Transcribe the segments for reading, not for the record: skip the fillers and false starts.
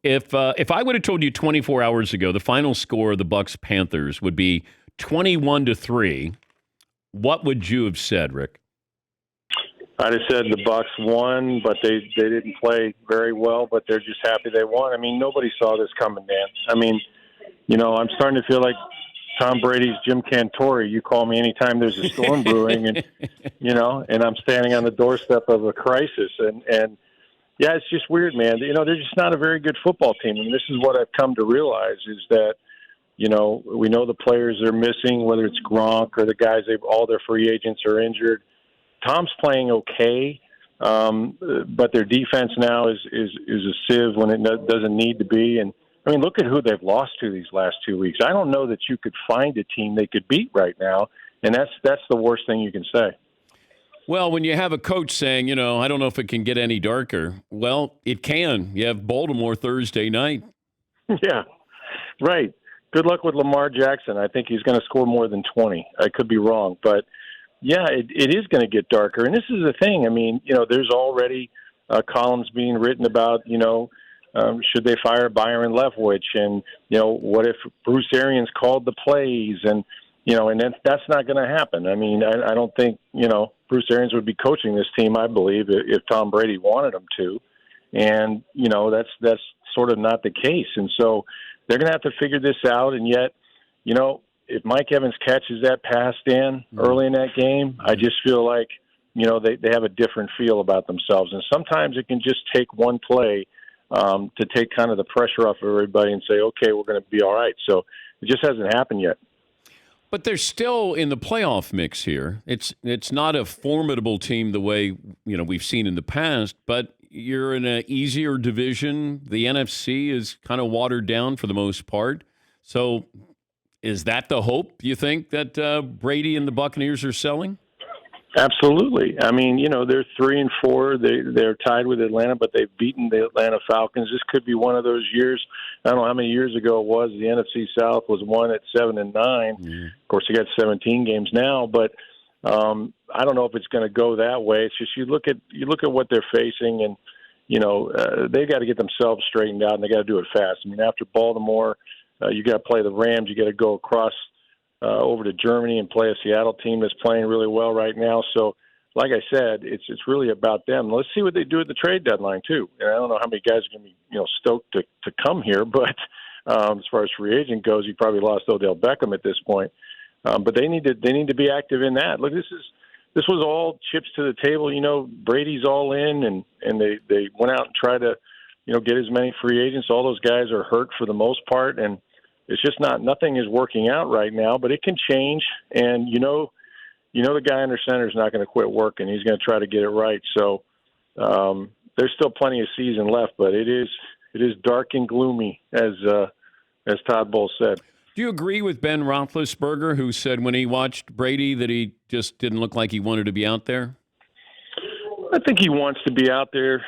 If I would have told you 24 hours ago the final score of the Bucks Panthers would be 21-3, what would you have said, Rick? I just said the Bucks won, but they didn't play very well, but they're just happy they won. I mean, nobody saw this coming, Dan. I mean, I'm starting to feel like Tom Brady's Jim Cantore. You call me anytime there's a storm brewing, and and I'm standing on the doorstep of a crisis. And yeah, it's just weird, man. They're just not a very good football team. And this is what I've come to realize is that, we know the players they're missing, whether it's Gronk or the guys, all their free agents are injured. Tom's playing okay, but their defense now is a sieve when it doesn't need to be. And I mean, look at who they've lost to these last 2 weeks. I don't know that you could find a team they could beat right now, and that's the worst thing you can say. Well, when you have a coach saying, I don't know if it can get any darker, well, it can. You have Baltimore Thursday night. Yeah, right. Good luck with Lamar Jackson. I think he's going to score more than 20. I could be wrong, but yeah, it is going to get darker. And this is the thing. I mean, there's already columns being written about, should they fire Byron Leftwich? And, what if Bruce Arians called the plays? And, and that's not going to happen. I mean, I don't think, Bruce Arians would be coaching this team, I believe, if Tom Brady wanted him to. And, that's sort of not the case. And so they're going to have to figure this out. And yet, if Mike Evans catches that pass, Dan, early in that game, I just feel like, they have a different feel about themselves. And sometimes it can just take one play to take kind of the pressure off of everybody and say, okay, we're going to be all right. So it just hasn't happened yet. But they're still in the playoff mix here. It's not a formidable team the way, we've seen in the past, but you're in an easier division. The NFC is kind of watered down for the most part. So is that the hope, you think, that Brady and the Buccaneers are selling? Absolutely. I mean, they're 3-4. They're tied with Atlanta, but they've beaten the Atlanta Falcons. This could be one of those years. I don't know how many years ago it was. The NFC South was won at 7-9. Mm. Of course, they got 17 games now, but I don't know if it's going to go that way. It's just you look at what they're facing, and they got to get themselves straightened out, and they got to do it fast. I mean, after Baltimore, you got to play the Rams. You got to go across over to Germany and play a Seattle team that's playing really well right now. So, like I said, it's really about them. Let's see what they do at the trade deadline too. And I don't know how many guys are going to be stoked to come here, but as far as free agent goes, you probably lost Odell Beckham at this point. But they need to be active in that. Look, this was all chips to the table. Brady's all in, and they went out and tried to get as many free agents. All those guys are hurt for the most part, and it's just nothing is working out right now, but it can change. And, the guy under center is not going to quit working. He's going to try to get it right. So there's still plenty of season left, but it is dark and gloomy, as Todd Bowles said. Do you agree with Ben Roethlisberger, who said when he watched Brady that he just didn't look like he wanted to be out there? I think he wants to be out there.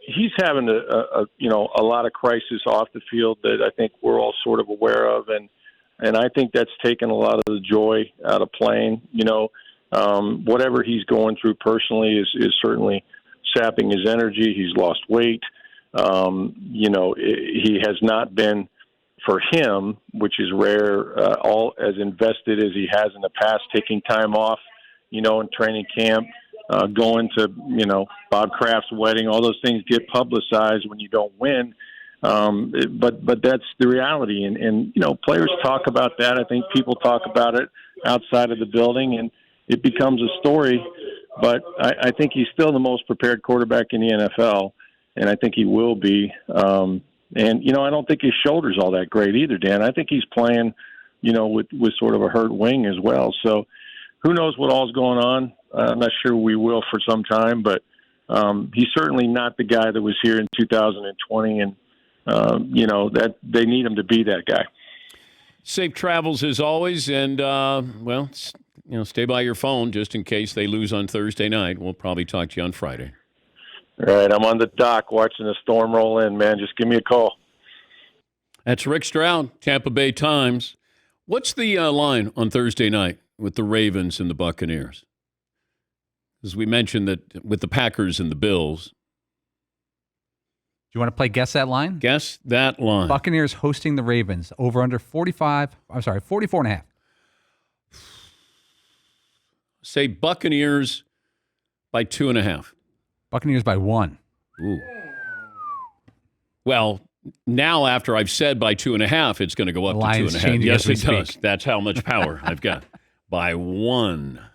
He's having a lot of crisis off the field that I think we're all sort of aware of, and I think that's taken a lot of the joy out of playing. Whatever he's going through personally is certainly sapping his energy. He's lost weight. He has not been, for him, which is rare, all as invested as he has in the past, taking time off, in training camp. Going to, Bob Kraft's wedding, all those things get publicized when you don't win. But that's the reality. And players talk about that. I think people talk about it outside of the building, and it becomes a story. But I think he's still the most prepared quarterback in the NFL, and I think he will be. And I don't think his shoulder's all that great either, Dan. I think he's playing, with sort of a hurt wing as well. So who knows what all's going on? I'm not sure we will for some time, but he's certainly not the guy that was here in 2020, and that they need him to be that guy. Safe travels as always, and stay by your phone just in case they lose on Thursday night. We'll probably talk to you on Friday. All right, I'm on the dock watching the storm roll in, man. Just give me a call. That's Rick Stroud, Tampa Bay Times. What's the line on Thursday night with the Ravens and the Buccaneers? As we mentioned that with the Packers and the Bills, you want to play Guess That Line? Guess that line. Buccaneers hosting the Ravens. Over under 44 and a half. Say Buccaneers by 2.5. Buccaneers by 1. Ooh. Well, now after I've said by 2.5, it's going to go up The to line's 2.5. changing Yes, as we it does. speak. That's how much power I've got. By 1.